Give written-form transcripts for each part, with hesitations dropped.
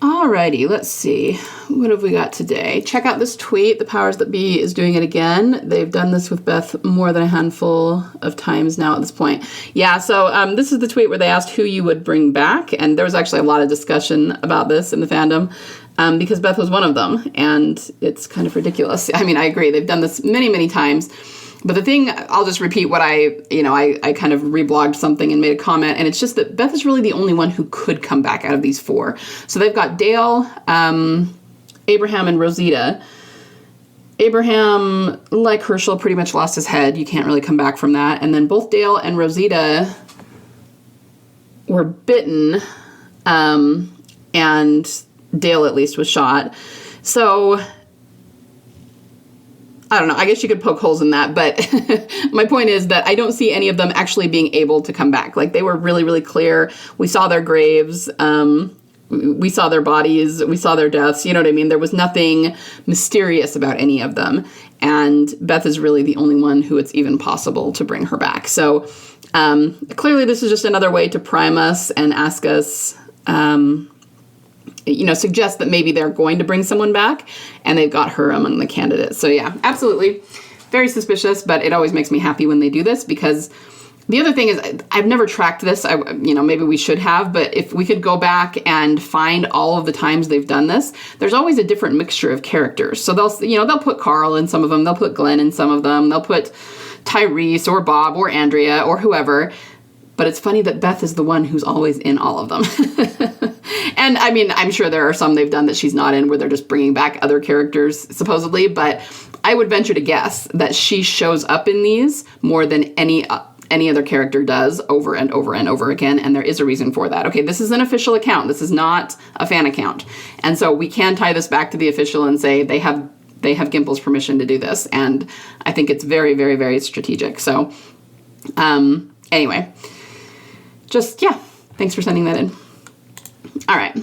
Alrighty, let's see. What have we got today? Check out this tweet. The powers that be is doing it again. They've done this with Beth more than a handful of times now at this point. Yeah, so this is the tweet where they asked who you would bring back, and there was actually a lot of discussion about this in the fandom because Beth was one of them, and it's kind of ridiculous. I mean, I agree. They've done this many, many times. But the thing, I'll just repeat what I kind of reblogged something and made a comment, and it's just that Beth is really the only one who could come back out of these four. So they've got Dale, Abraham, and Rosita. Abraham, like Herschel, pretty much lost his head. You can't really come back from that. And then both Dale and Rosita were bitten, and Dale at least was shot. So I don't know. I guess you could poke holes in that, but my point is that I don't see any of them actually being able to come back. Like, they were really, really clear. We saw their graves. We saw their bodies. We saw their deaths. You know what I mean? There was nothing mysterious about any of them. And Beth is really the only one who it's even possible to bring her back. So clearly this is just another way to prime us and ask us, suggest that maybe they're going to bring someone back, and they've got her among the candidates. So yeah, absolutely. Very suspicious, but it always makes me happy when they do this, because the other thing is, I've never tracked this. Maybe we should have, but if we could go back and find all of the times they've done this, there's always a different mixture of characters. So they'll put Carl in some of them, they'll put Glenn in some of them, they'll put Tyrese or Bob or Andrea or whoever. But it's funny that Beth is the one who's always in all of them. And I mean, I'm sure there are some they've done that she's not in, where they're just bringing back other characters, supposedly. But I would venture to guess that she shows up in these more than any other character does, over and over and over again. And there is a reason for that. Okay, this is an official account. This is not a fan account. And so we can tie this back to the official and say they have Gimple's permission to do this. And I think it's very, very, very strategic. So anyway, just, yeah, thanks for sending that in. All right.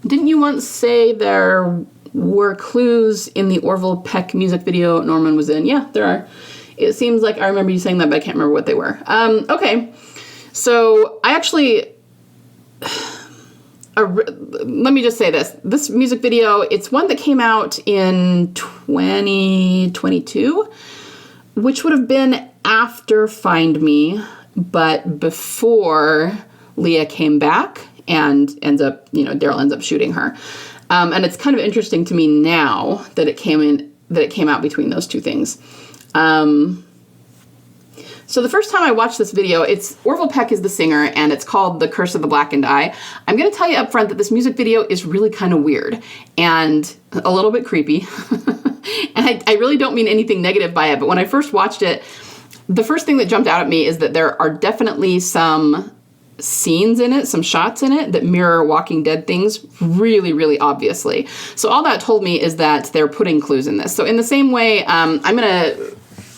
Didn't you once say there were clues in the Orville Peck music video Norman was in? Yeah, there are. It seems like I remember you saying that, but I can't remember what they were. Okay. So I actually, let me just say this. This music video, it's one that came out in 2022, which would have been after Find Me, but before Leah came back and Daryl ends up shooting her. And it's kind of interesting to me now that it came out between those two things. So the first time I watched this video, Orville Peck is the singer, and it's called The Curse of the Blackened Eye. I'm going to tell you up front that this music video is really kind of weird and a little bit creepy. And I really don't mean anything negative by it, but when I first watched it, the first thing that jumped out at me is that there are definitely some scenes in it, some shots in it that mirror Walking Dead things really, really obviously. So all that told me is that they're putting clues in this. So in the same way, I'm going to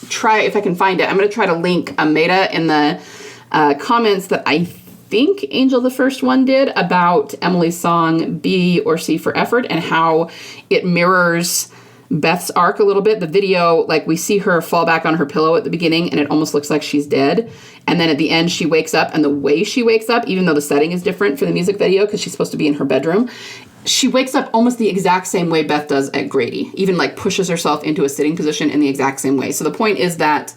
try, if I can find it, I'm going to try to link a meta in the comments that I think Angel the First One did about Emily's song B or C for Effort and how it mirrors Beth's arc a little bit. The video, like, we see her fall back on her pillow at the beginning and it almost looks like she's dead. And then at the end she wakes up, and the way she wakes up, even though the setting is different for the music video because she's supposed to be in her bedroom, she wakes up almost the exact same way Beth does at Grady, even like pushes herself into a sitting position in the exact same way. So the point is that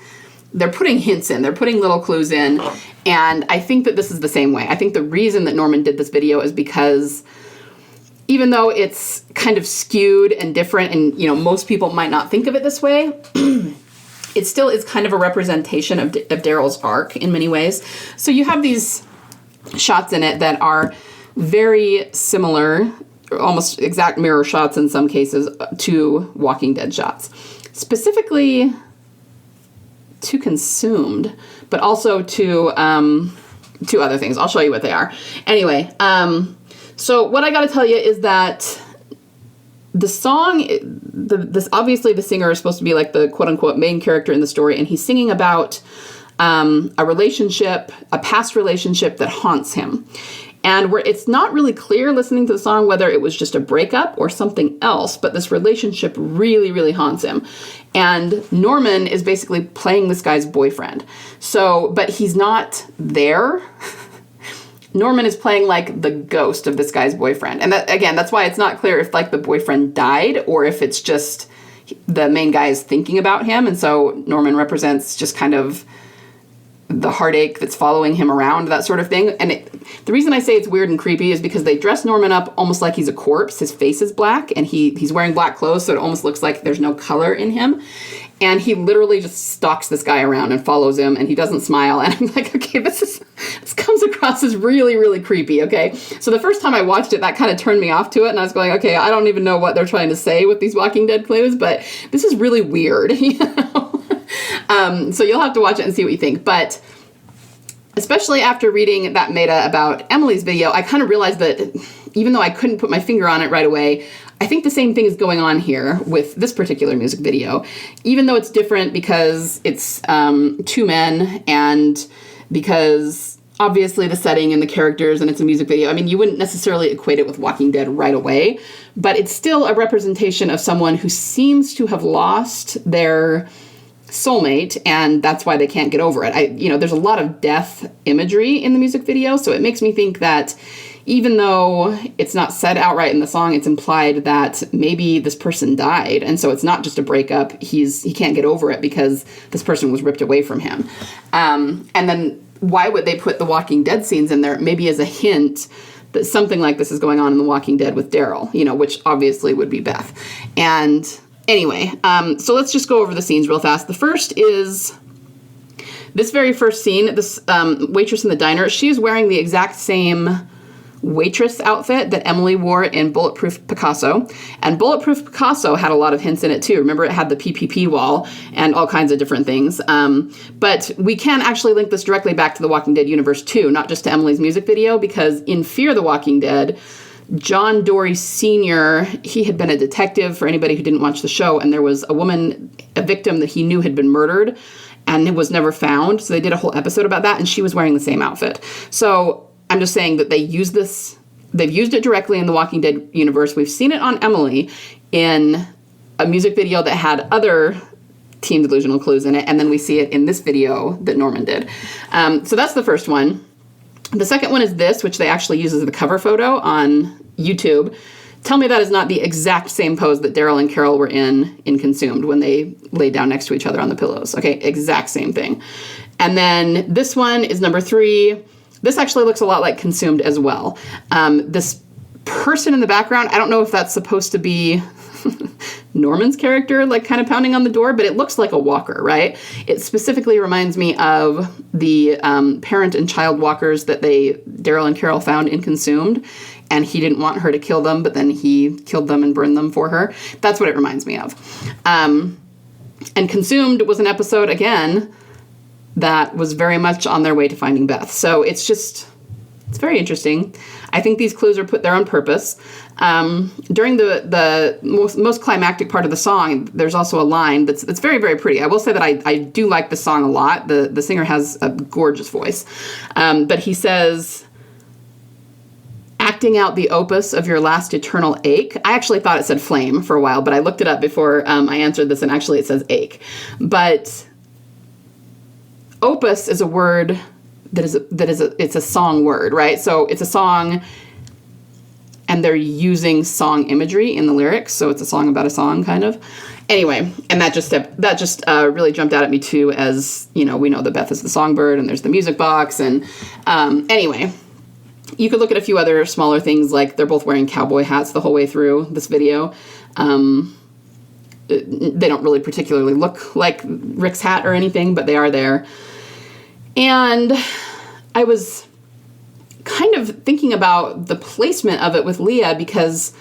they're putting hints in, they're putting little clues in, and I think that this is the same way. I think the reason that Norman did this video is because even though it's kind of skewed and different, and most people might not think of it this way, it still is kind of a representation of Daryl's arc in many ways. So you have these shots in it that are very similar, almost exact mirror shots in some cases, to Walking Dead shots. Specifically to Consumed, but also to other things. I'll show you what they are. Anyway, so what I got to tell you is that the song, this obviously the singer is supposed to be like the quote-unquote main character in the story, and he's singing about a relationship, a past relationship that haunts him. And it's not really clear listening to the song whether it was just a breakup or something else, but this relationship really, really haunts him. And Norman is basically playing this guy's boyfriend. So, but he's not there. Norman is playing like the ghost of this guy's boyfriend. And that, again, that's why it's not clear if like the boyfriend died or if it's just the main guy is thinking about him. And so Norman represents just kind of the heartache that's following him around, that sort of thing. And the reason I say it's weird and creepy is because they dress Norman up almost like he's a corpse. His face is black and he's wearing black clothes, so it almost looks like there's no color in him. And he literally just stalks this guy around and follows him, and he doesn't smile. And I'm like, okay, this comes across as really, really creepy, okay? So the first time I watched it, that kind of turned me off to it, and I was going, okay, I don't even know what they're trying to say with these Walking Dead clues, but this is really weird, you know? So you'll have to watch it and see what you think. But especially after reading that meta about Emily's video, I kind of realized that even though I couldn't put my finger on it right away, I think the same thing is going on here with this particular music video, even though it's different because it's two men and because obviously the setting and the characters and it's a music video. I mean, you wouldn't necessarily equate it with Walking Dead right away, but it's still a representation of someone who seems to have lost their soulmate, and that's why they can't get over it. There's a lot of death imagery in the music video, so it makes me think that even though it's not said outright in the song, it's implied that maybe this person died, and so it's not just a breakup. He can't get over it because this person was ripped away from him. And then why would they put the Walking Dead scenes in there? Maybe as a hint that something like this is going on in The Walking Dead with Daryl, which obviously would be Beth. And anyway, so let's just go over the scenes real fast. The first is this very first scene, this waitress in the diner. She's wearing the exact same waitress outfit that Emily wore in Bulletproof Picasso. And Bulletproof Picasso had a lot of hints in it too. Remember, it had the PPP wall and all kinds of different things. But we can actually link this directly back to the Walking Dead universe too, not just to Emily's music video, because in Fear the Walking Dead, John Dory Sr., he had been a detective, for anybody who didn't watch the show, and there was a victim that he knew had been murdered and it was never found. So they did a whole episode about that, and she was wearing the same outfit. So I'm just saying that they've used it directly in the Walking Dead universe. We've seen it on Emily in a music video that had other teen delusional clues in it, and then we see it in this video that Norman did. So that's the first one. The second one is this, which they actually use as the cover photo on YouTube. Tell me that is not the exact same pose that Daryl and Carol were in Consumed when they laid down next to each other on the pillows. Okay, exact same thing. And then this one is number 3. This actually looks a lot like Consumed as well. This person in the background, I don't know if that's supposed to be Norman's character, like kind of pounding on the door, but it looks like a walker, right? It specifically reminds me of the parent and child walkers that Daryl and Carol found in Consumed, and he didn't want her to kill them, but then he killed them and burned them for her. That's what it reminds me of. And Consumed was an episode, again, that was very much on their way to finding Beth. So it's very interesting. I think these clues are put there on purpose. During the most climactic part of the song, there's also a line that's very, very pretty. I will say that I do like the song a lot. The singer has a gorgeous voice. But he says, acting out the opus of your last eternal ache. I actually thought it said flame for a while, but I looked it up before I answered this, and actually it says ache. But opus is a word it's a song word, right? So it's a song, and they're using song imagery in the lyrics, so it's a song about a song, kind of. Anyway, and that just really jumped out at me too, as we know that Beth is the songbird, and there's the music box, and anyway, you could look at a few other smaller things, like they're both wearing cowboy hats the whole way through this video. They don't really particularly look like Rick's hat or anything, but they are there. And I was kind of thinking about the placement of it with Leah, because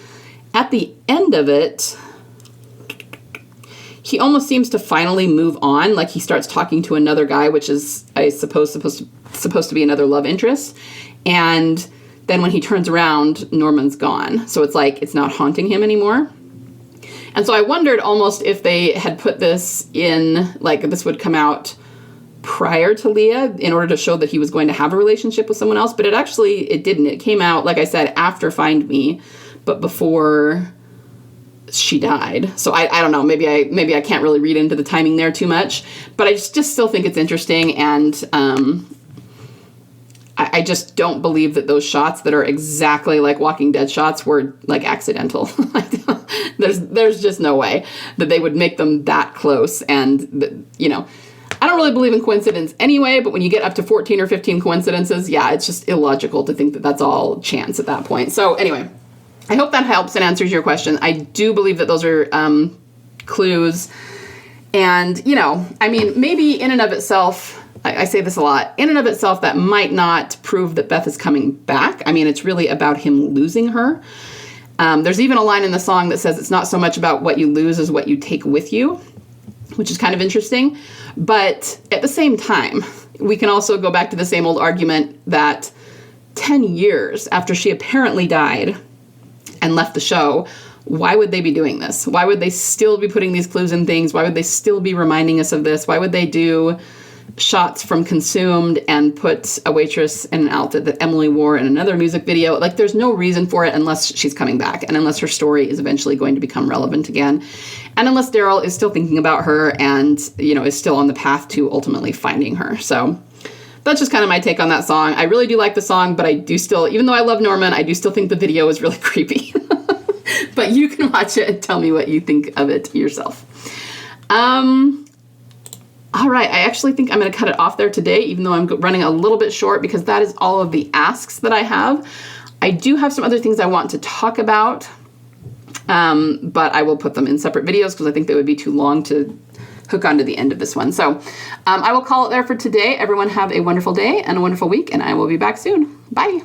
at the end of it, he almost seems to finally move on. Like he starts talking to another guy, which is, I suppose, supposed to be another love interest. And then when he turns around, Norman's gone. So it's like it's not haunting him anymore. And so I wondered almost if they had put this in, like this would come out prior to Leah in order to show that he was going to have a relationship with someone else, but it didn't. It came out, like I said, after Find Me, but before she died. So I don't know, maybe I can't really read into the timing there too much, but I just still think it's interesting, and I just don't believe that those shots that are exactly like Walking Dead shots were like accidental. There's just no way that they would make them that close. And, you know, I don't really believe in coincidence anyway, but when you get up to 14 or 15 coincidences, yeah, it's just illogical to think that that's all chance at that point. So anyway, I hope that helps and answers your question. I do believe that those are clues. And, you know, I mean, maybe in and of itself, I say this a lot, in and of itself, that might not prove that Beth is coming back. I mean, it's really about him losing her. There's even a line in the song that says it's not so much about what you lose as what you take with you, which is kind of interesting. But at the same time, we can also go back to the same old argument that 10 years after she apparently died and left the show, why would they be doing this? Why would they still be putting these clues in things? Why would they still be reminding us of this? Why would they do shots from Consumed and put a waitress in an outfit that Emily wore in another music video? Like, there's no reason for it unless she's coming back and unless her story is eventually going to become relevant again. And unless Daryl is still thinking about her and, you know, is still on the path to ultimately finding her. So that's just kind of my take on that song. I really do like the song, but I do still, even though I love Norman, I do still think the video is really creepy. But you can watch it and tell me what you think of it yourself. All right, I actually think I'm going to cut it off there today, even though I'm running a little bit short, because that is all of the asks that I have. I do have some other things I want to talk about, but I will put them in separate videos because I think they would be too long to hook onto the end of this one. So I will call it there for today. Everyone have a wonderful day and a wonderful week, and I will be back soon. Bye.